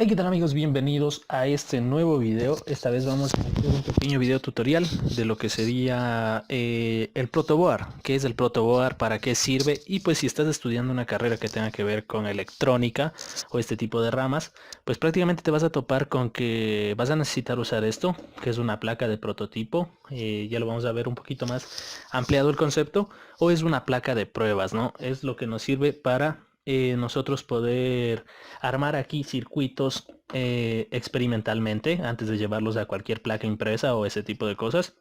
Hey, ¿qué tal amigos? Bienvenidos a este nuevo video. Esta vez vamos a hacer un pequeño video tutorial de lo que sería el protoboard. ¿Qué es el protoboard? ¿Para qué sirve? Y pues si estás estudiando una carrera que tenga que ver con electrónica o este tipo de ramas, pues prácticamente te vas a topar con que vas a necesitar usar esto, que es una placa de prototipo. Ya lo vamos a ver un poquito más ampliado el concepto. O es una placa de pruebas, ¿no? Es lo que nos sirve para nosotros poder armar aquí circuitos experimentalmente antes de llevarlos a cualquier placa impresa o ese tipo de cosas,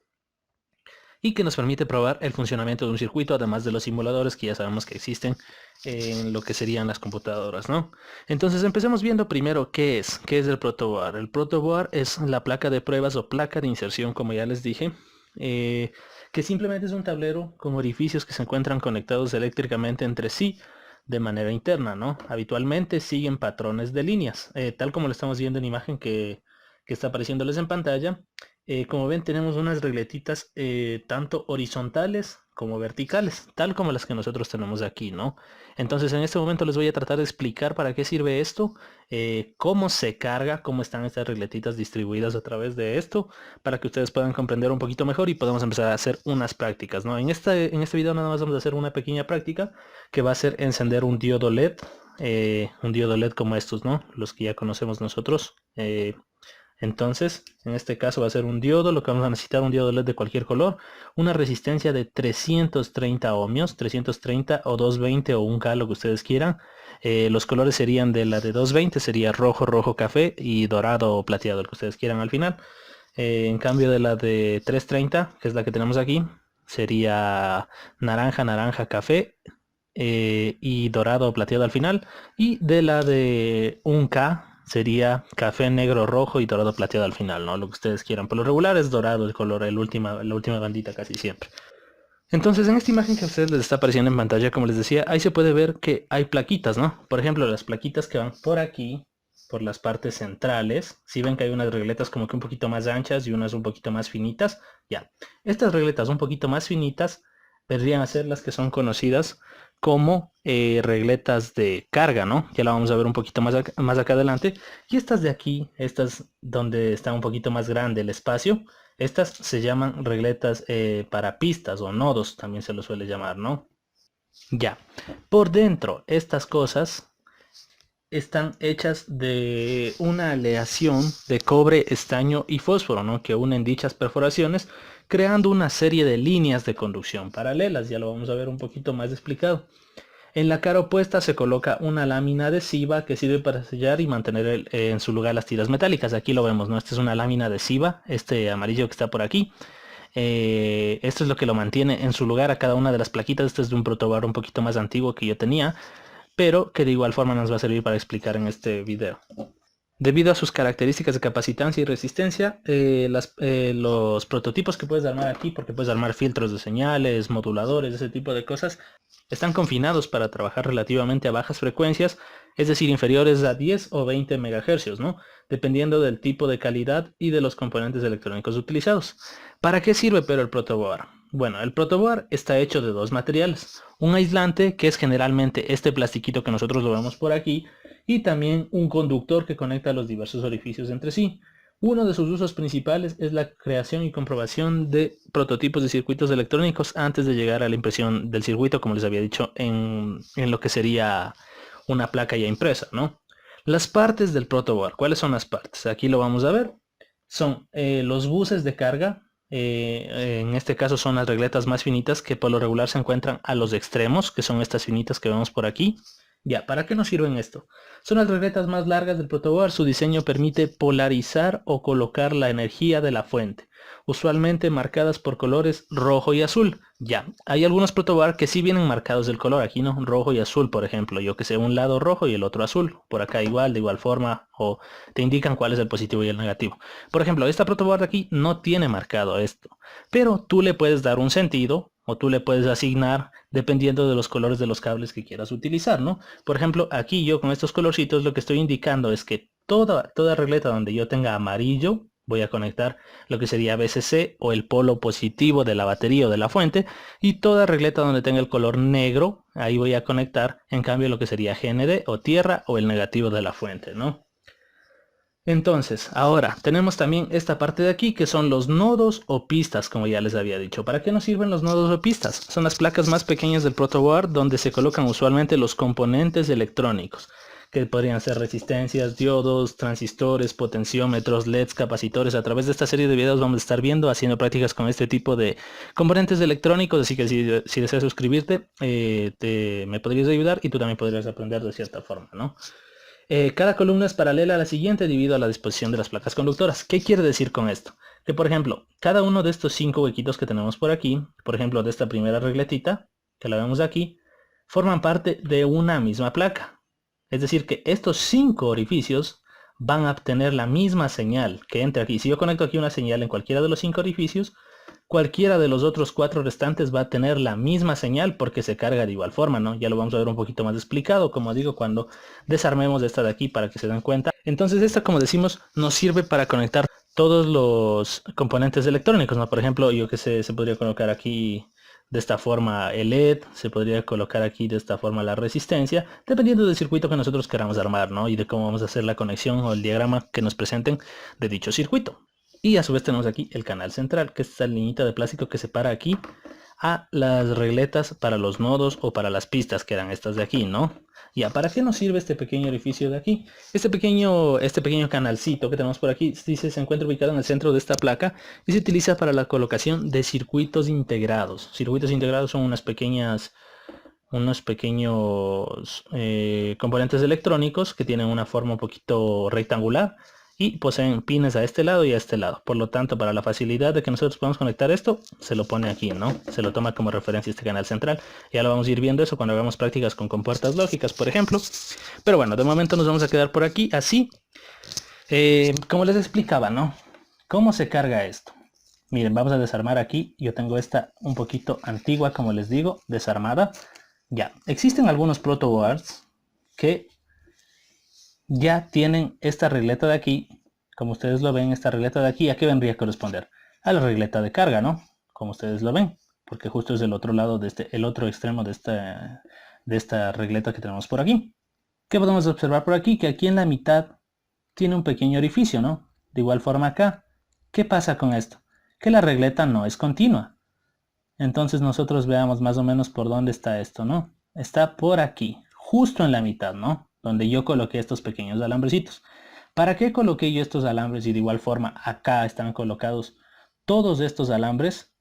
y que nos permite probar el funcionamiento de un circuito, además de los simuladores que ya sabemos que existen en lo que serían las computadoras, ¿no? Entonces empecemos viendo primero qué es el protoboard. El protoboard es la placa de pruebas o placa de inserción, como ya les dije, eh, que simplemente es un tablero con orificios que se encuentran conectados eléctricamente entre sí de manera interna, ¿no? Habitualmente siguen patrones de líneas, tal como lo estamos viendo en imagen que está apareciéndoles en pantalla. Como ven, tenemos unas regletitas tanto horizontales como verticales, tal como las que nosotros tenemos aquí, ¿no? Entonces en este momento les voy a tratar de explicar para qué sirve esto, cómo se carga, cómo están estas regletitas distribuidas a través de esto, para que ustedes puedan comprender un poquito mejor y podamos empezar a hacer unas prácticas, ¿no? En este video nada más vamos a hacer una pequeña práctica que va a ser encender un diodo LED como estos, ¿no? Los que ya conocemos nosotros. Entonces, en este caso va a ser un diodo, lo que vamos a necesitar un diodo LED de cualquier color, una resistencia de 330 ohmios, 330 o 220 o 1K, lo que ustedes quieran. Los colores serían de la de 220, sería rojo, rojo, café y dorado o plateado, el que ustedes quieran al final. En cambio de la de 330, que es la que tenemos aquí, sería naranja, naranja, café y dorado o plateado al final. Y de la de 1K sería café, negro, rojo y dorado plateado al final, ¿no? Lo que ustedes quieran. Por lo regular es dorado el color, la última bandita casi siempre. Entonces en esta imagen que a ustedes les está apareciendo en pantalla, como les decía, ahí se puede ver que hay plaquitas, ¿no? Por ejemplo, las plaquitas que van por aquí, por las partes centrales, si ven que hay unas regletas como que un poquito más anchas y unas un poquito más finitas, ya. Estas regletas un poquito más finitas vendrían a ser las que son conocidas como regletas de carga, ¿no? Ya la vamos a ver un poquito más acá adelante. Y estas de aquí, estas donde está un poquito más grande el espacio, estas se llaman regletas para pistas o nodos, también se lo suele llamar, ¿no? Ya. Por dentro, estas cosas están hechas de una aleación de cobre, estaño y fósforo, ¿no? Que unen dichas perforaciones, creando una serie de líneas de conducción paralelas. Ya lo vamos a ver un poquito más explicado. En la cara opuesta se coloca una lámina adhesiva que sirve para sellar y mantener en su lugar las tiras metálicas. Aquí lo vemos, ¿no? Esta es una lámina adhesiva, este amarillo que está por aquí. Esto es lo que lo mantiene en su lugar a cada una de las plaquitas. Este es de un protobar un poquito más antiguo que yo tenía, pero que de igual forma nos va a servir para explicar en este video. Debido a sus características de capacitancia y resistencia, los prototipos que puedes armar aquí, porque puedes armar filtros de señales, moduladores, ese tipo de cosas, están confinados para trabajar relativamente a bajas frecuencias, es decir, inferiores a 10 o 20 MHz, ¿no? Dependiendo del tipo de calidad y de los componentes electrónicos utilizados. ¿Para qué sirve pero el protoboard? Bueno, el protoboard está hecho de dos materiales. Un aislante, que es generalmente este plastiquito que nosotros lo vemos por aquí, y también un conductor que conecta los diversos orificios entre sí. Uno de sus usos principales es la creación y comprobación de prototipos de circuitos electrónicos antes de llegar a la impresión del circuito, como les había dicho, en lo que sería una placa ya impresa, ¿no? Las partes del protoboard, ¿cuáles son las partes? Aquí lo vamos a ver. Son los buses de carga, en este caso son las regletas más finitas que por lo regular se encuentran a los extremos, que son estas finitas que vemos por aquí. Ya, ¿para qué nos sirven esto? Son las regletas más largas del protoboard. Su diseño permite polarizar o colocar la energía de la fuente, usualmente marcadas por colores rojo y azul. Ya, hay algunos protoboard que sí vienen marcados del color, aquí no, rojo y azul, por ejemplo, yo que sé, un lado rojo y el otro azul, por acá igual, de igual forma, o te indican cuál es el positivo y el negativo. Por ejemplo, esta protoboard de aquí no tiene marcado esto, pero tú le puedes dar un sentido o tú le puedes asignar dependiendo de los colores de los cables que quieras utilizar, ¿no? Por ejemplo, aquí yo con estos colorcitos lo que estoy indicando es que toda regleta donde yo tenga amarillo, voy a conectar lo que sería VCC o el polo positivo de la batería o de la fuente, y toda regleta donde tenga el color negro, ahí voy a conectar en cambio lo que sería GND o tierra o el negativo de la fuente, ¿no? Entonces, ahora tenemos también esta parte de aquí que son los nodos o pistas, como ya les había dicho. ¿Para qué nos sirven los nodos o pistas? Son las placas más pequeñas del protoboard donde se colocan usualmente los componentes electrónicos, que podrían ser resistencias, diodos, transistores, potenciómetros, LEDs, capacitores. A través de esta serie de videos vamos a estar viendo, haciendo prácticas con este tipo de componentes electrónicos, así que si deseas suscribirte, me podrías ayudar y tú también podrías aprender de cierta forma, ¿no? Cada columna es paralela a la siguiente debido a la disposición de las placas conductoras. ¿Qué quiere decir con esto? Que por ejemplo, cada uno de estos 5 huequitos que tenemos por aquí, por ejemplo de esta primera regletita, que la vemos aquí, forman parte de una misma placa. Es decir que estos 5 orificios van a obtener la misma señal que entre aquí. Si yo conecto aquí una señal en cualquiera de los 5 orificios, cualquiera de los otros 4 restantes va a tener la misma señal porque se carga de igual forma, ¿no? Ya lo vamos a ver un poquito más explicado, como digo, cuando desarmemos esta de aquí para que se den cuenta. Entonces esta, como decimos, nos sirve para conectar todos los componentes electrónicos, ¿no? Por ejemplo, yo que sé, se podría colocar aquí de esta forma el LED, se podría colocar aquí de esta forma la resistencia, dependiendo del circuito que nosotros queramos armar, ¿no? Y de cómo vamos a hacer la conexión o el diagrama que nos presenten de dicho circuito. Y a su vez tenemos aquí el canal central, que es esta liñita de plástico que separa aquí a las regletas para los nodos o para las pistas, que eran estas de aquí, ¿no? Ya, ¿para qué nos sirve este pequeño orificio de aquí? Este pequeño canalcito que tenemos por aquí, dice, se encuentra ubicado en el centro de esta placa y se utiliza para la colocación de circuitos integrados. Circuitos integrados son unos pequeños componentes electrónicos que tienen una forma un poquito rectangular y poseen pines a este lado y a este lado. Por lo tanto, para la facilidad de que nosotros podamos conectar esto, se lo pone aquí, ¿no? Se lo toma como referencia este canal central. Ya lo vamos a ir viendo eso cuando hagamos prácticas con compuertas lógicas, por ejemplo. Pero bueno, de momento nos vamos a quedar por aquí, así. Como les explicaba, ¿no? ¿Cómo se carga esto? Miren, vamos a desarmar aquí. Yo tengo esta un poquito antigua, como les digo, desarmada. Ya, existen algunos protoboards que ya tienen esta regleta de aquí. Como ustedes lo ven, esta regleta de aquí, ¿a qué vendría a corresponder? A la regleta de carga, ¿no? Como ustedes lo ven, porque justo es el otro lado, el otro extremo de esta regleta que tenemos por aquí. ¿Qué podemos observar por aquí? Que aquí en la mitad tiene un pequeño orificio, ¿no? De igual forma acá. ¿Qué pasa con esto? Que la regleta no es continua. Entonces nosotros veamos más o menos por dónde está esto, ¿no? Está por aquí, justo en la mitad, ¿no? Donde yo coloqué estos pequeños alambrecitos. ¿Para qué coloqué yo estos alambres y de igual forma acá están colocados todos estos alambres?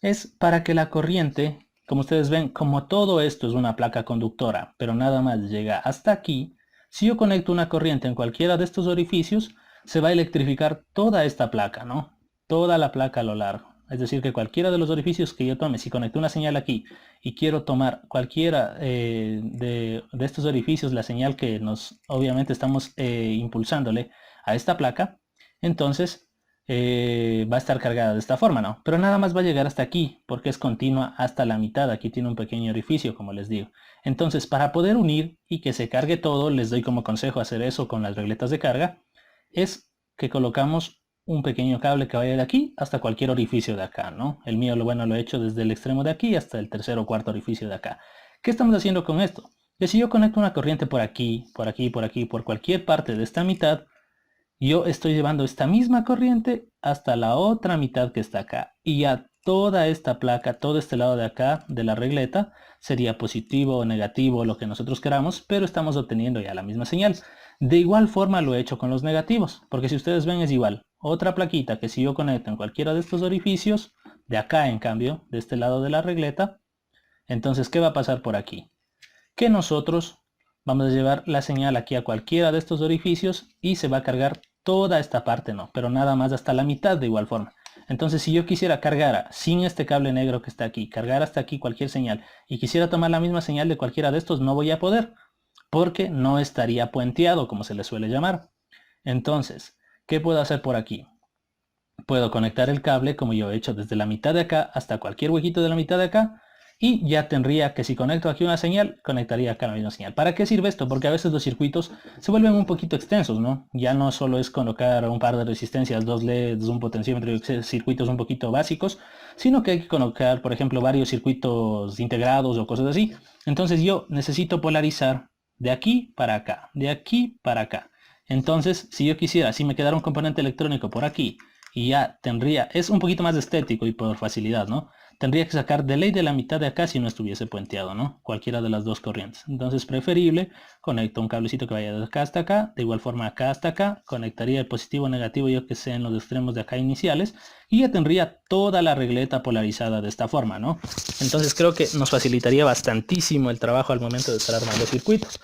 Es para que la corriente, como ustedes ven, como todo esto es una placa conductora, pero nada más llega hasta aquí, si yo conecto una corriente en cualquiera de estos orificios, se va a electrificar toda esta placa, ¿no? Toda la placa a lo largo. Es decir, que cualquiera de los orificios que yo tome, si conecto una señal aquí y quiero tomar cualquiera de estos orificios, la señal que obviamente estamos impulsándole a esta placa, entonces va a estar cargada de esta forma, ¿no? Pero nada más va a llegar hasta aquí, porque es continua hasta la mitad. Aquí tiene un pequeño orificio, como les digo. Entonces, para poder unir y que se cargue todo, les doy como consejo hacer eso con las regletas de carga, es que colocamos un pequeño cable que vaya de aquí hasta cualquier orificio de acá, ¿no? El mío, lo he hecho desde el extremo de aquí hasta el tercer o cuarto orificio de acá. ¿Qué estamos haciendo con esto? Que si yo conecto una corriente por aquí, por aquí, por aquí, por cualquier parte de esta mitad, yo estoy llevando esta misma corriente hasta la otra mitad que está acá. Y ya toda esta placa, todo este lado de acá de la regleta, sería positivo o negativo, lo que nosotros queramos, pero estamos obteniendo ya la misma señal. De igual forma lo he hecho con los negativos, porque si ustedes ven es igual. Otra plaquita que si yo conecto en cualquiera de estos orificios, de acá en cambio, de este lado de la regleta, entonces ¿qué va a pasar por aquí? Que nosotros vamos a llevar la señal aquí a cualquiera de estos orificios y se va a cargar toda esta parte, no, pero nada más hasta la mitad de igual forma. Entonces si yo quisiera cargar sin este cable negro que está aquí, cargar hasta aquí cualquier señal y quisiera tomar la misma señal de cualquiera de estos, no voy a poder, porque no estaría puenteado, como se le suele llamar. Entonces, ¿qué puedo hacer por aquí? Puedo conectar el cable como yo he hecho desde la mitad de acá hasta cualquier huequito de la mitad de acá y ya tendría que si conecto aquí una señal, conectaría acá la misma señal. ¿Para qué sirve esto? Porque a veces los circuitos se vuelven un poquito extensos, ¿no? Ya no solo es colocar un par de resistencias, dos LEDs, un potenciómetro y circuitos un poquito básicos, sino que hay que colocar, por ejemplo, varios circuitos integrados o cosas así. Entonces yo necesito polarizar de aquí para acá, de aquí para acá. Entonces, si yo quisiera, si me quedara un componente electrónico por aquí y ya tendría, es un poquito más estético y por facilidad, ¿no? Tendría que sacar de ley de la mitad de acá si no estuviese puenteado, ¿no? Cualquiera de las dos corrientes. Entonces, preferible, conecto un cablecito que vaya de acá hasta acá, de igual forma acá hasta acá, conectaría el positivo o negativo, yo que sé, en los extremos de acá iniciales, y ya tendría toda la regleta polarizada de esta forma, ¿no? Entonces creo que nos facilitaría bastantísimo el trabajo al momento de estar armando circuitos.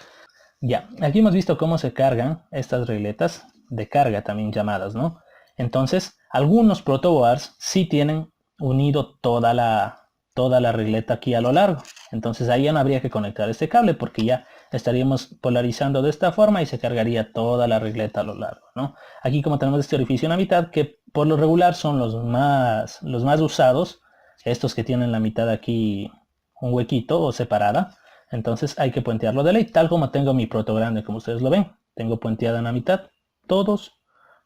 Ya, aquí hemos visto cómo se cargan estas regletas de carga también llamadas, ¿no? Entonces, algunos protoboards sí tienen unido toda la regleta aquí a lo largo. Entonces ahí ya no habría que conectar este cable porque ya estaríamos polarizando de esta forma y se cargaría toda la regleta a lo largo, ¿no? Aquí como tenemos este orificio en la mitad, que por lo regular son los más usados, estos que tienen la mitad aquí un huequito o separada, entonces hay que puentearlo de ley, tal como tengo mi proto grande, como ustedes lo ven. Tengo puenteada en la mitad todas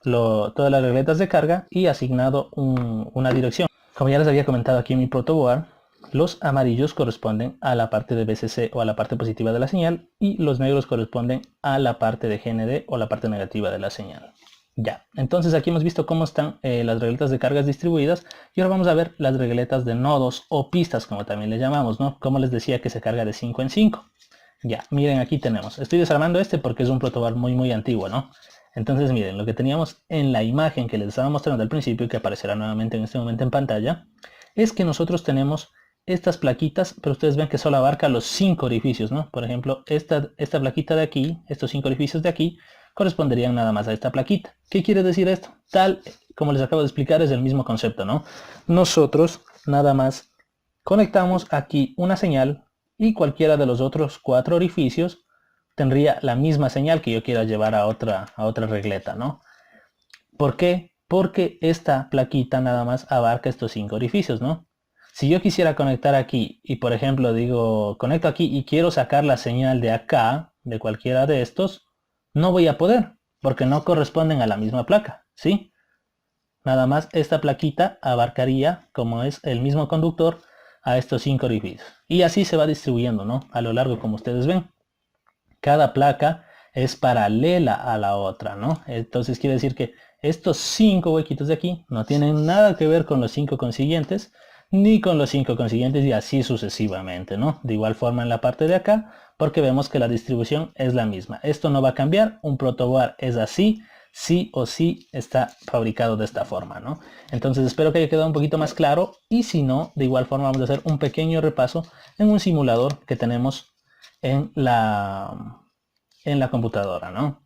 las regletas de carga y asignado una dirección. Como ya les había comentado aquí en mi protoboard, los amarillos corresponden a la parte de BCC o a la parte positiva de la señal y los negros corresponden a la parte de GND o la parte negativa de la señal. Ya, entonces aquí hemos visto cómo están las regletas de cargas distribuidas y ahora vamos a ver las regletas de nodos o pistas, como también les llamamos, ¿no? Como les decía que se carga de 5 en 5. Ya, miren, aquí tenemos, estoy desarmando este porque es un protoboard muy antiguo, ¿no? Entonces miren, lo que teníamos en la imagen que les estaba mostrando al principio y que aparecerá nuevamente en este momento en pantalla, es que nosotros tenemos estas plaquitas, pero ustedes ven que solo abarca los 5 orificios, ¿no? Por ejemplo, esta plaquita de aquí, estos 5 orificios de aquí, corresponderían nada más a esta plaquita. ¿Qué quiere decir esto? Tal como les acabo de explicar, es el mismo concepto, ¿no? Nosotros nada más conectamos aquí una señal y cualquiera de los otros 4 orificios tendría la misma señal que yo quiera llevar a otra regleta, ¿no? ¿Por qué? Porque esta plaquita nada más abarca estos 5 orificios, ¿no? Si yo quisiera conectar aquí y por ejemplo digo, conecto aquí y quiero sacar la señal de acá, de cualquiera de estos, no voy a poder, porque no corresponden a la misma placa, ¿sí? Nada más esta plaquita abarcaría, como es el mismo conductor, a estos 5 orificios. Y así se va distribuyendo, ¿no? A lo largo, como ustedes ven. Cada placa es paralela a la otra, ¿no? Entonces quiere decir que estos 5 huequitos de aquí no tienen nada que ver con los 5 consiguientes, ni con los 5 consiguientes y así sucesivamente, ¿no? De igual forma en la parte de acá, porque vemos que la distribución es la misma. Esto no va a cambiar, un protoboard es así, sí o sí está fabricado de esta forma, ¿no? Entonces espero que haya quedado un poquito más claro y si no, de igual forma vamos a hacer un pequeño repaso en un simulador que tenemos en la computadora, ¿no?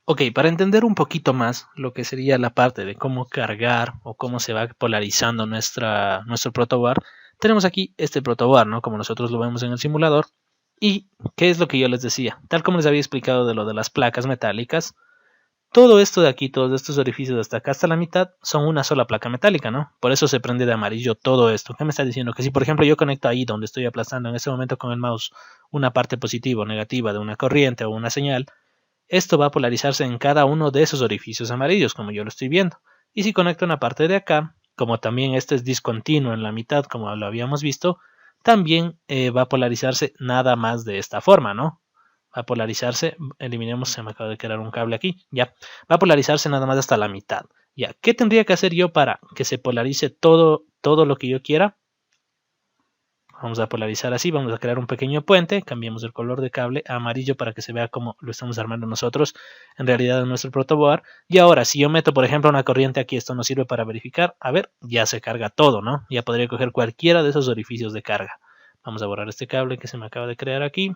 Ok, para entender un poquito más lo que sería la parte de cómo cargar o cómo se va polarizando nuestro protoboard, tenemos aquí este protoboard, ¿no? Como nosotros lo vemos en el simulador. ¿Y qué es lo que yo les decía? Tal como les había explicado de lo de las placas metálicas, todo esto de aquí, todos estos orificios hasta acá, hasta la mitad, son una sola placa metálica, ¿no? Por eso se prende de amarillo todo esto. ¿Qué me está diciendo? Que si, por ejemplo, yo conecto ahí donde estoy aplastando en este momento con el mouse una parte positiva o negativa de una corriente o una señal, esto va a polarizarse en cada uno de esos orificios amarillos, como yo lo estoy viendo. Y si conecto una parte de acá, como también este es discontinuo en la mitad, como lo habíamos visto, también va a polarizarse nada más de esta forma, ¿no? Va a polarizarse, eliminemos, se me acaba de quedar un cable aquí, ya, va a polarizarse nada más hasta la mitad. Ya, ¿qué tendría que hacer yo para que se polarice todo lo que yo quiera? Vamos a polarizar así, vamos a crear un pequeño puente, cambiamos el color de cable a amarillo para que se vea como lo estamos armando nosotros en realidad en nuestro protoboard. Y ahora, si yo meto, por ejemplo, una corriente aquí, esto nos sirve para verificar, a ver, ya se carga todo, ¿no? Ya podría coger cualquiera de esos orificios de carga. Vamos a borrar este cable que se me acaba de crear aquí.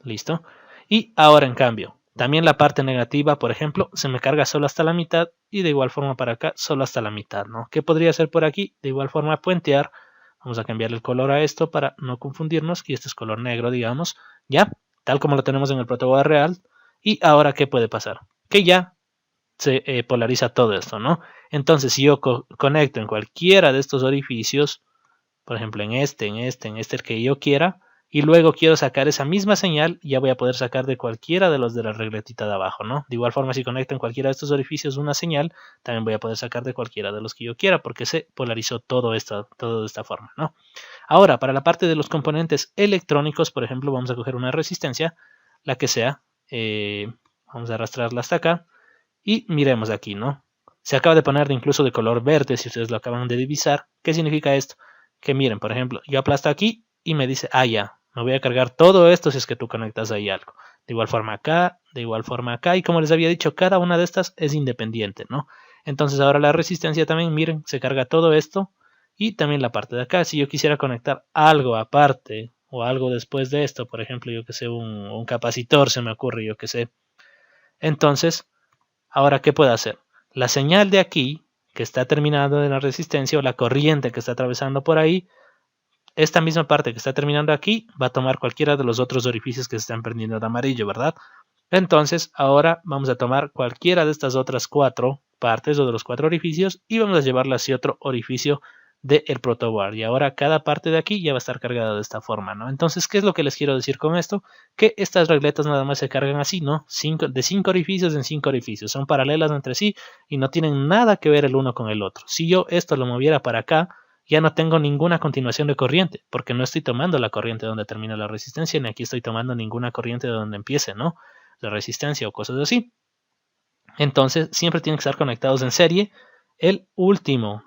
Listo. Y ahora, en cambio, también la parte negativa, por ejemplo, se me carga solo hasta la mitad y de igual forma para acá, solo hasta la mitad, ¿no? ¿Qué podría hacer por aquí? De igual forma puentear. Vamos a cambiar el color a esto para no confundirnos. Y este es color negro, digamos. Ya, tal como lo tenemos en el protoboard real. Y ahora, ¿qué puede pasar? Que ya se polariza todo esto, ¿no? Entonces, si yo conecto en cualquiera de estos orificios, por ejemplo, en este, el que yo quiera, y luego quiero sacar esa misma señal, ya voy a poder sacar de cualquiera de los de la regletita de abajo, ¿no? De igual forma, si conecto en cualquiera de estos orificios una señal, también voy a poder sacar de cualquiera de los que yo quiera, porque se polarizó todo de esta forma, ¿no? Ahora, para la parte de los componentes electrónicos, por ejemplo, vamos a coger una resistencia, la que sea, Vamos a arrastrarla hasta acá. Y miremos aquí, ¿no? Se acaba de poner incluso de color verde, si ustedes lo acaban de divisar. ¿Qué significa esto? Que miren, por ejemplo, yo aplasto aquí y me dice, ya, me voy a cargar todo esto si es que tú conectas ahí algo. De igual forma acá, de igual forma acá. Y como les había dicho, cada una de estas es independiente, ¿no? Entonces ahora la resistencia también, miren, se carga todo esto. Y también la parte de acá. Si yo quisiera conectar algo aparte o algo después de esto, por ejemplo, yo que sé, un capacitor se me ocurre, yo que sé. Entonces, ahora, ¿qué puedo hacer? La señal de aquí, que está terminando en la resistencia, o la corriente que está atravesando por ahí, esta misma parte que está terminando aquí, va a tomar cualquiera de los otros orificios que se están prendiendo de amarillo, ¿verdad? Entonces, ahora vamos a tomar cualquiera de estas otras 4 partes o de los 4 orificios y vamos a llevarla hacia otro orificio del protoboard. Y ahora cada parte de aquí ya va a estar cargada de esta forma, ¿no? Entonces, ¿qué es lo que les quiero decir con esto? Que estas regletas nada más se cargan así, ¿no? De 5 orificios en 5 orificios. Son paralelas entre sí y no tienen nada que ver el uno con el otro. Si yo esto lo moviera para acá, ya no tengo ninguna continuación de corriente, porque no estoy tomando la corriente donde termina la resistencia, ni aquí estoy tomando ninguna corriente de donde empiece, ¿no? La resistencia o cosas así. Entonces siempre tienen que estar conectados en serie el último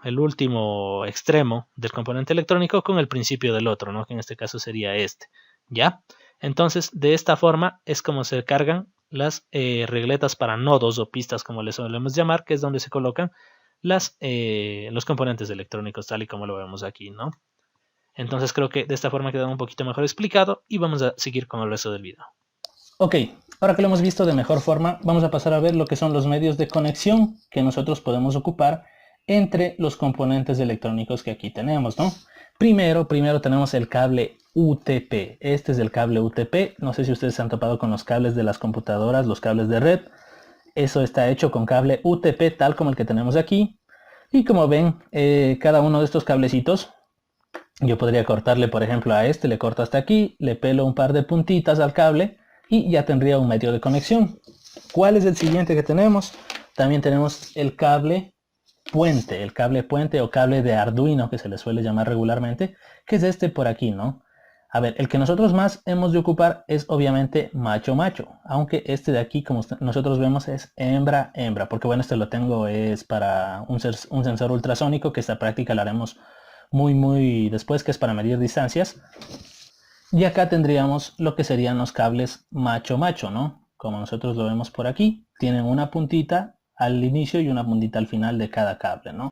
extremo del componente electrónico con el principio del otro, ¿no? Que en este caso sería este, ¿ya? Entonces de esta forma es como se cargan las regletas para nodos o pistas, como les solemos llamar, que es donde se colocan los componentes electrónicos, tal y como lo vemos aquí, ¿no? Entonces creo que de esta forma queda un poquito mejor explicado y vamos a seguir con el resto del video. Ok, ahora que lo hemos visto de mejor forma, vamos a pasar a ver lo que son los medios de conexión que nosotros podemos ocupar entre los componentes electrónicos que aquí tenemos, ¿no? Primero tenemos el cable UTP. Este es el cable UTP. No sé si ustedes se han topado con los cables de las computadoras, los cables de red. Eso está hecho con cable UTP tal como el que tenemos aquí. Y como ven, cada uno de estos cablecitos, yo podría cortarle, por ejemplo, a este, le corto hasta aquí, le pelo un par de puntitas al cable y ya tendría un medio de conexión. ¿Cuál es el siguiente que tenemos? También tenemos el cable puente o cable de Arduino, que se le suele llamar regularmente, que es este por aquí, ¿no? A ver, el que nosotros más hemos de ocupar es obviamente macho-macho, aunque este de aquí, como nosotros vemos, es hembra-hembra, porque bueno, este lo tengo es para un sensor ultrasónico, que esta práctica la haremos muy después, que es para medir distancias. Y acá tendríamos lo que serían los cables macho-macho, ¿no? Como nosotros lo vemos por aquí, tienen una puntita al inicio y una puntita al final de cada cable, ¿no?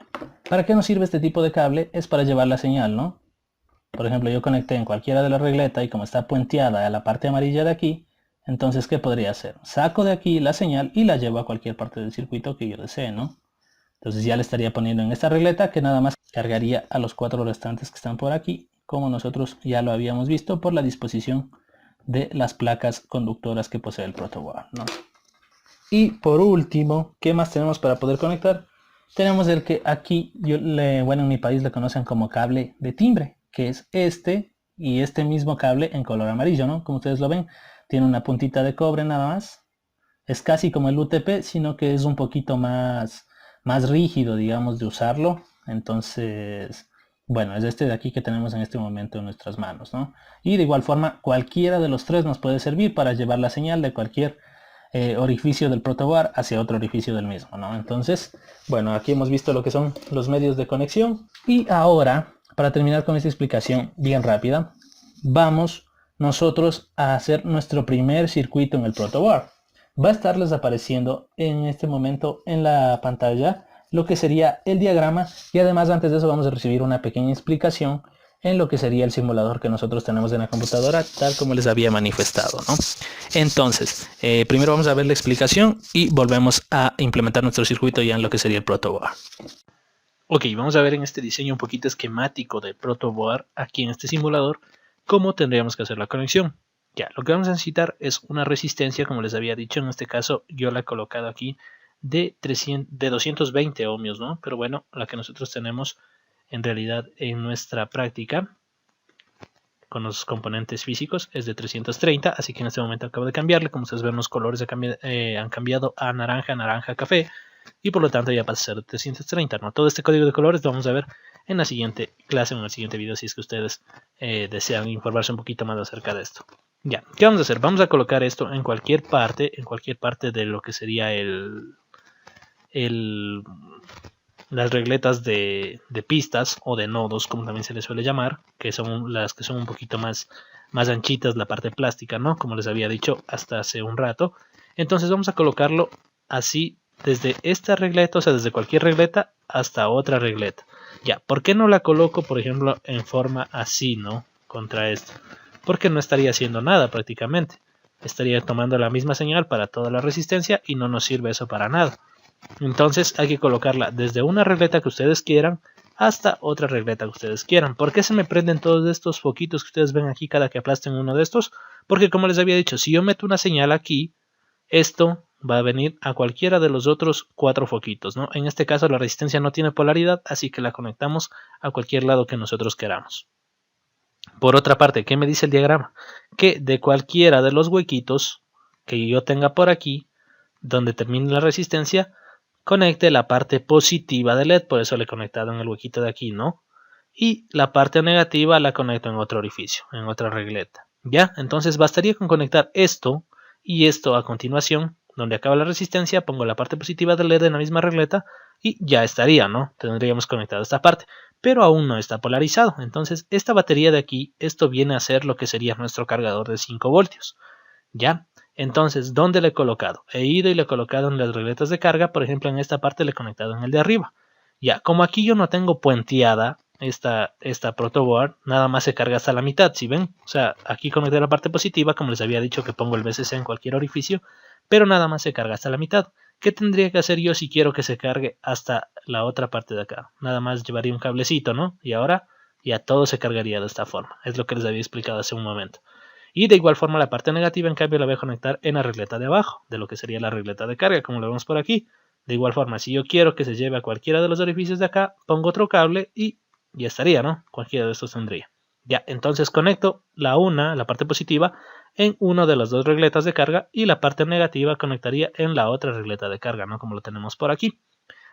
¿Para qué nos sirve este tipo de cable? Es para llevar la señal, ¿no? Por ejemplo, yo conecté en cualquiera de las regletas y como está puenteada a la parte amarilla de aquí, entonces, ¿qué podría hacer? Saco de aquí la señal y la llevo a cualquier parte del circuito que yo desee, ¿no? Entonces ya le estaría poniendo en esta regleta que nada más cargaría a los 4 restantes que están por aquí, como nosotros ya lo habíamos visto por la disposición de las placas conductoras que posee el protoboard, ¿no? Y por último, ¿qué más tenemos para poder conectar? Tenemos el que aquí, bueno, en mi país le conocen como cable de timbre, que es este y este mismo cable en color amarillo, ¿no? Como ustedes lo ven, tiene una puntita de cobre nada más. Es casi como el UTP, sino que es un poquito más rígido, digamos, de usarlo. Entonces, bueno, es este de aquí que tenemos en este momento en nuestras manos, ¿no? Y de igual forma, cualquiera de los tres nos puede servir para llevar la señal de cualquier orificio del protoboard hacia otro orificio del mismo, ¿no? Entonces, bueno, aquí hemos visto lo que son los medios de conexión. Y ahora, para terminar con esta explicación bien rápida, vamos nosotros a hacer nuestro primer circuito en el protoboard. Va a estarles apareciendo en este momento en la pantalla lo que sería el diagrama y además antes de eso vamos a recibir una pequeña explicación en lo que sería el simulador que nosotros tenemos en la computadora, tal como les había manifestado, ¿no? Entonces, primero vamos a ver la explicación y volvemos a implementar nuestro circuito ya en lo que sería el protoboard. Ok, vamos a ver en este diseño un poquito esquemático del protoboard aquí en este simulador cómo tendríamos que hacer la conexión. Ya, lo que vamos a necesitar es una resistencia, como les había dicho, en este caso yo la he colocado aquí de 220 ohmios, ¿no? Pero bueno, la que nosotros tenemos en realidad en nuestra práctica con los componentes físicos es de 330, así que en este momento acabo de cambiarle. Como ustedes ven, los colores han cambiado a naranja, café, y por lo tanto ya pasa a ser de 330, ¿no? Todo este código de colores lo vamos a ver en la siguiente clase, en el siguiente video, si es que ustedes desean informarse un poquito más acerca de esto. Ya, ¿qué vamos a hacer? Vamos a colocar esto en cualquier parte de lo que sería las regletas de pistas o de nodos, como también se les suele llamar, que son las que son un poquito más anchitas, la parte plástica, ¿no? Como les había dicho hasta hace un rato. Entonces vamos a colocarlo así desde esta regleta, o sea, desde cualquier regleta hasta otra regleta. Ya, ¿por qué no la coloco, por ejemplo, en forma así, ¿no? Contra esto. Porque no estaría haciendo nada prácticamente. Estaría tomando la misma señal para toda la resistencia y no nos sirve eso para nada. Entonces hay que colocarla desde una regleta que ustedes quieran hasta otra regleta que ustedes quieran. ¿Por qué se me prenden todos estos foquitos que ustedes ven aquí cada que aplasten uno de estos? Porque como les había dicho, si yo meto una señal aquí, esto va a venir a cualquiera de los otros 4 foquitos, ¿no? En este caso la resistencia no tiene polaridad, así que la conectamos a cualquier lado que nosotros queramos. Por otra parte, ¿qué me dice el diagrama? Que de cualquiera de los huequitos que yo tenga por aquí, donde termine la resistencia, conecte la parte positiva del LED, por eso le he conectado en el huequito de aquí, ¿no? Y la parte negativa la conecto en otro orificio, en otra regleta. ¿Ya? Entonces bastaría con conectar esto y esto a continuación, donde acaba la resistencia, pongo la parte positiva del LED en la misma regleta y ya estaría, ¿no? Tendríamos conectado esta parte, pero aún no está polarizado. Entonces esta batería de aquí, esto viene a ser lo que sería nuestro cargador de 5 voltios. ¿Ya? Entonces, ¿dónde le he colocado? He ido y le he colocado en las regletas de carga, por ejemplo, en esta parte le he conectado en el de arriba. Ya, como aquí yo no tengo puenteada esta protoboard, nada más se carga hasta la mitad, ¿sí ven? O sea, aquí conecté la parte positiva, como les había dicho que pongo el VCC en cualquier orificio, pero nada más se carga hasta la mitad. ¿Qué tendría que hacer yo si quiero que se cargue hasta la otra parte de acá? Nada más llevaría un cablecito, ¿no? Y ahora ya todo se cargaría de esta forma. Es lo que les había explicado hace un momento. Y de igual forma la parte negativa en cambio la voy a conectar en la regleta de abajo, de lo que sería la regleta de carga, como lo vemos por aquí. De igual forma, si yo quiero que se lleve a cualquiera de los orificios de acá, pongo otro cable y ya estaría, ¿no? Cualquiera de estos tendría. Ya, entonces conecto la parte positiva, en una de las dos regletas de carga y la parte negativa conectaría en la otra regleta de carga, ¿no? Como lo tenemos por aquí.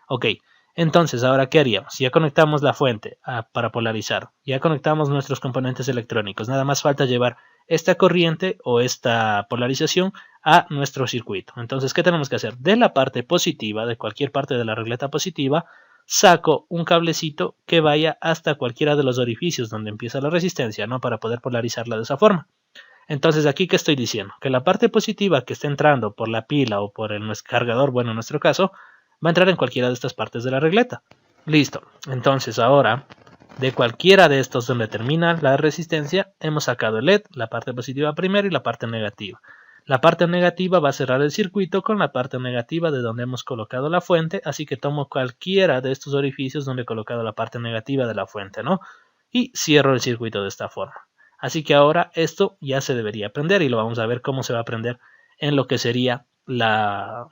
Ok, entonces ahora ¿qué haríamos? Ya conectamos la fuente para polarizar, ya conectamos nuestros componentes electrónicos, nada más falta llevar esta corriente o esta polarización a nuestro circuito. Entonces, ¿qué tenemos que hacer? De la parte positiva, de cualquier parte de la regleta positiva, saco un cablecito que vaya hasta cualquiera de los orificios donde empieza la resistencia, ¿no? Para poder polarizarla de esa forma. Entonces, aquí, ¿qué estoy diciendo? Que la parte positiva que está entrando por la pila o por el cargador, bueno, en nuestro caso, va a entrar en cualquiera de estas partes de la regleta. Listo. Entonces, ahora, de cualquiera de estos donde termina la resistencia, hemos sacado el LED, la parte positiva primero y la parte negativa. La parte negativa va a cerrar el circuito con la parte negativa de donde hemos colocado la fuente, así que tomo cualquiera de estos orificios donde he colocado la parte negativa de la fuente, ¿no? Y cierro el circuito de esta forma. Así que ahora esto ya se debería prender y lo vamos a ver cómo se va a prender en lo que sería la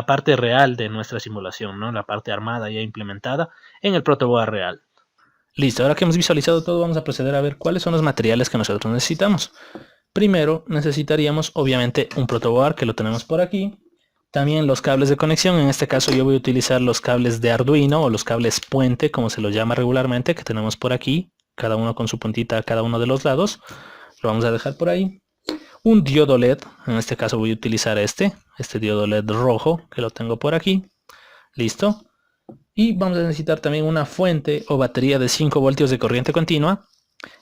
parte real de nuestra simulación, ¿no? La parte armada ya implementada en el protoboard real. Listo, ahora que hemos visualizado todo, vamos a proceder a ver cuáles son los materiales que nosotros necesitamos. Primero necesitaríamos obviamente un protoboard, que lo tenemos por aquí. También los cables de conexión, en este caso yo voy a utilizar los cables de Arduino o los cables puente, como se los llama regularmente, que tenemos por aquí, cada uno con su puntita a cada uno de los lados. Lo vamos a dejar por ahí. Un diodo LED, en este caso voy a utilizar este diodo LED rojo, que lo tengo por aquí. Listo. Y vamos a necesitar también una fuente o batería de 5 voltios de corriente continua.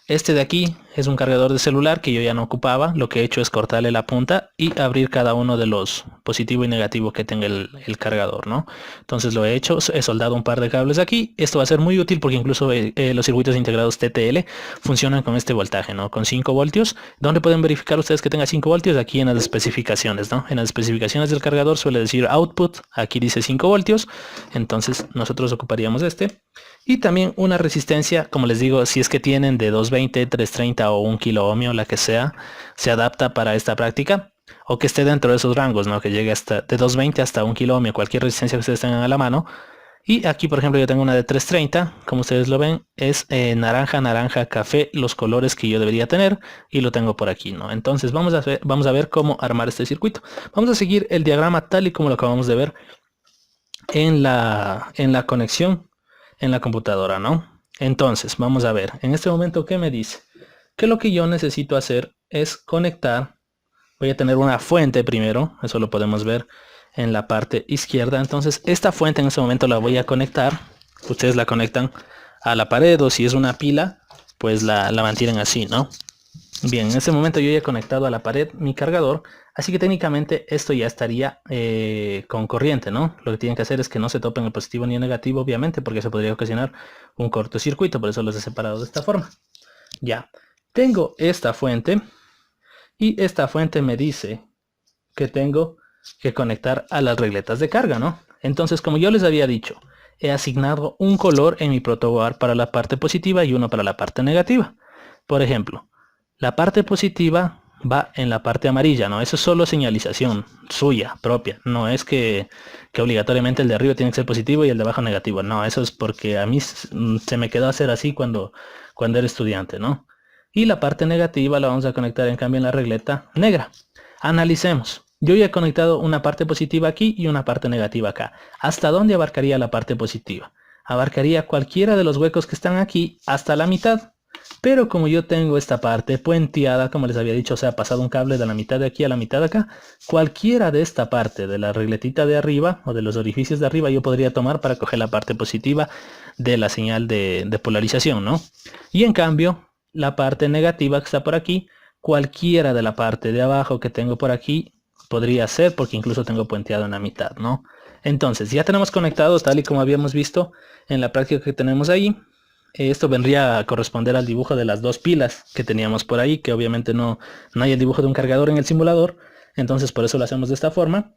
Este de aquí es un cargador de celular que yo ya no ocupaba. Lo que he hecho es cortarle la punta y abrir cada uno de los positivo y negativo que tenga el cargador, ¿no? Entonces lo he hecho, he soldado un par de cables aquí. Esto va a ser muy útil porque incluso los circuitos integrados TTL funcionan con este voltaje, ¿no? Con 5 voltios. ¿Dónde pueden verificar ustedes que tenga 5 voltios? Aquí en las especificaciones, ¿no? En las especificaciones del cargador suele decir output. Aquí dice 5 voltios. Entonces nosotros ocuparíamos este. Y también una resistencia, como les digo, si es que tienen de 220, 330 o 1 kilo ohmio, la que sea, se adapta para esta práctica. O que esté dentro de esos rangos, ¿no? Que llegue hasta de 220 hasta 1 kilo ohmio, cualquier resistencia que ustedes tengan a la mano. Y aquí, por ejemplo, yo tengo una de 330, como ustedes lo ven, es naranja, naranja, café, los colores que yo debería tener, y lo tengo por aquí, ¿no? Entonces vamos a ver cómo armar este circuito. Vamos a seguir el diagrama tal y como lo acabamos de ver en la conexión en la computadora, ¿no? Entonces, vamos a ver, en este momento, ¿qué me dice? Que lo que yo necesito hacer es conectar. Voy a tener una fuente primero, eso lo podemos ver en la parte izquierda. Entonces esta fuente en este momento la voy a conectar. Ustedes la conectan a la pared, o si es una pila, pues la mantienen así, ¿no? Bien, en este momento yo ya he conectado a la pared mi cargador, así que técnicamente esto ya estaría con corriente, ¿no? Lo que tienen que hacer es que no se topen el positivo ni el negativo, obviamente, porque eso podría ocasionar un cortocircuito, por eso los he separado de esta forma. Ya, tengo esta fuente y esta fuente me dice que tengo que conectar a las regletas de carga, ¿no? Entonces, como yo les había dicho, he asignado un color en mi protoboard para la parte positiva y uno para la parte negativa. Por ejemplo, la parte positiva va en la parte amarilla, ¿no? Eso es solo señalización suya, propia. No es que obligatoriamente el de arriba tiene que ser positivo y el de abajo negativo. No, eso es porque a mí se me quedó hacer así cuando era estudiante, ¿no? Y la parte negativa la vamos a conectar en cambio en la regleta negra. Analicemos. Yo ya he conectado una parte positiva aquí y una parte negativa acá. ¿Hasta dónde abarcaría la parte positiva? Abarcaría cualquiera de los huecos que están aquí hasta la mitad. Pero como yo tengo esta parte puenteada, como les había dicho, o sea, pasado un cable de la mitad de aquí a la mitad de acá, cualquiera de esta parte de la regletita de arriba o de los orificios de arriba yo podría tomar para coger la parte positiva de la señal de polarización, ¿no? Y en cambio, la parte negativa que está por aquí, cualquiera de la parte de abajo que tengo por aquí podría ser, porque incluso tengo puenteado en la mitad, ¿no? Entonces, ya tenemos conectado tal y como habíamos visto en la práctica que tenemos ahí. Esto vendría a corresponder al dibujo de las dos pilas que teníamos por ahí, que obviamente no hay el dibujo de un cargador en el simulador, entonces por eso lo hacemos de esta forma.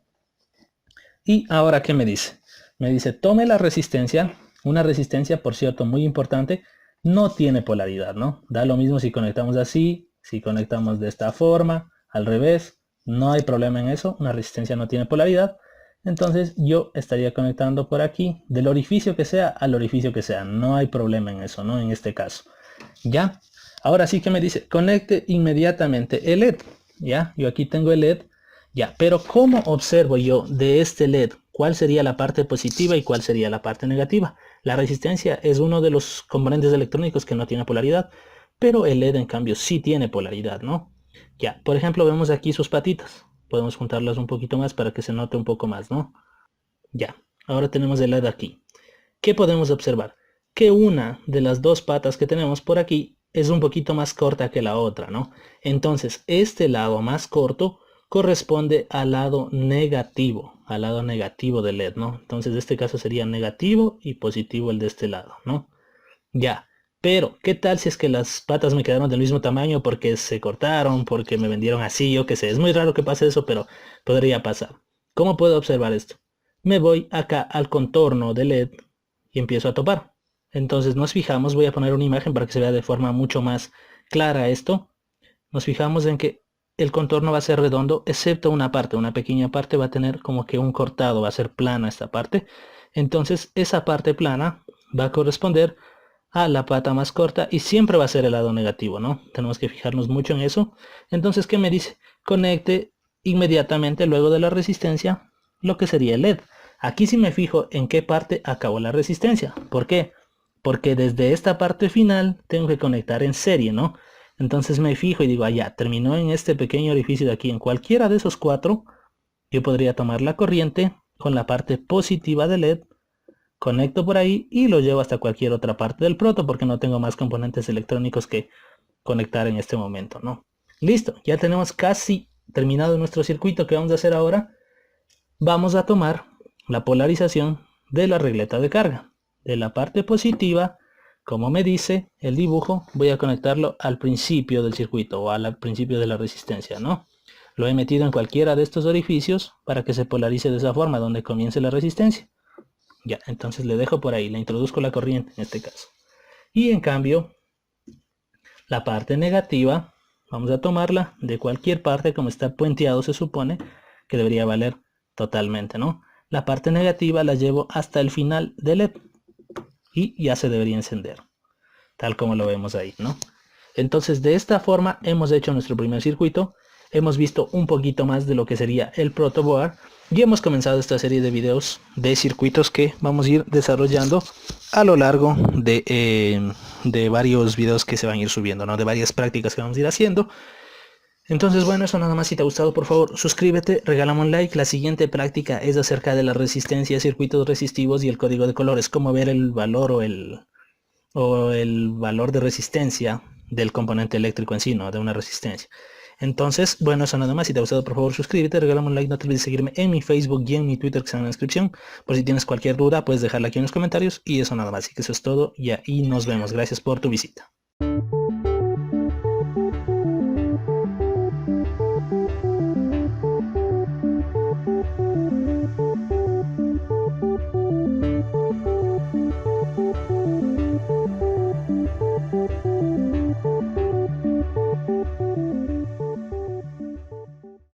Y ahora, ¿qué me dice? Me dice, tome la resistencia, una resistencia, por cierto, muy importante, no tiene polaridad, ¿no? Da lo mismo si conectamos así, si conectamos de esta forma, al revés, no hay problema en eso, una resistencia no tiene polaridad. Entonces yo estaría conectando por aquí, del orificio que sea al orificio que sea. No hay problema en eso, ¿no? En este caso. ¿Ya? Ahora sí que me dice, conecte inmediatamente el LED. ¿Ya? Yo aquí tengo el LED. Ya, pero ¿cómo observo yo de este LED cuál sería la parte positiva y cuál sería la parte negativa? La resistencia es uno de los componentes electrónicos que no tiene polaridad, pero el LED en cambio sí tiene polaridad, ¿no? Ya, por ejemplo, vemos aquí sus patitas. Podemos juntarlas un poquito más para que se note un poco más, ¿no? Ya, ahora tenemos el LED aquí. ¿Qué podemos observar? Que una de las dos patas que tenemos por aquí es un poquito más corta que la otra, ¿no? Entonces, este lado más corto corresponde al lado negativo del LED, ¿no? Entonces, en este caso sería negativo y positivo el de este lado, ¿no? Ya, pero ¿qué tal si es que las patas me quedaron del mismo tamaño porque se cortaron, porque me vendieron así, yo qué sé? Es muy raro que pase eso, pero podría pasar. ¿Cómo puedo observar esto? Me voy acá al contorno del LED y empiezo a topar. Entonces nos fijamos, voy a poner una imagen para que se vea de forma mucho más clara esto. Nos fijamos en que el contorno va a ser redondo, excepto una parte, una pequeña parte va a tener como que un cortado, va a ser plana esta parte. Entonces esa parte plana va a corresponder a la pata más corta y siempre va a ser el lado negativo, ¿no? Tenemos que fijarnos mucho en eso. Entonces, ¿qué me dice? Conecte inmediatamente luego de la resistencia lo que sería el LED. Aquí sí me fijo en qué parte acabó la resistencia. ¿Por qué? Porque desde esta parte final tengo que conectar en serie, ¿no? Entonces me fijo y digo, allá, terminó en este pequeño orificio de aquí. En cualquiera de esos cuatro, yo podría tomar la corriente con la parte positiva del LED, conecto por ahí y lo llevo hasta cualquier otra parte del proto porque no tengo más componentes electrónicos que conectar en este momento, ¿no? Listo, ya tenemos casi terminado nuestro circuito. ¿Qué vamos a hacer ahora? Vamos a tomar la polarización de la regleta de carga. De la parte positiva, como me dice el dibujo, voy a conectarlo al principio del circuito o al principio de la resistencia, ¿no? Lo he metido en cualquiera de estos orificios para que se polarice de esa forma donde comience la resistencia. Ya, entonces le dejo por ahí, le introduzco la corriente en este caso. Y en cambio, la parte negativa, vamos a tomarla de cualquier parte, como está puenteado se supone que debería valer totalmente, ¿no? La parte negativa la llevo hasta el final del LED y ya se debería encender, tal como lo vemos ahí, ¿no? Entonces de esta forma hemos hecho nuestro primer circuito. Hemos visto un poquito más de lo que sería el protoboard y hemos comenzado esta serie de videos de circuitos que vamos a ir desarrollando a lo largo de varios videos que se van a ir subiendo, ¿no? De varias prácticas que vamos a ir haciendo. Entonces, bueno, eso nada más. Si te ha gustado, por favor, suscríbete, regálame un like. La siguiente práctica es acerca de la resistencia, circuitos resistivos y el código de colores. Cómo ver el valor o el valor de resistencia del componente eléctrico en sí, ¿no? De una resistencia. Entonces, bueno, eso nada más. Si te ha gustado, por favor, suscríbete, regálame un like. No te olvides de seguirme en mi Facebook y en mi Twitter, que está en la descripción. Por si tienes cualquier duda, puedes dejarla aquí en los comentarios. Y eso nada más. Así que eso es todo. Y ahí nos vemos. Gracias por tu visita.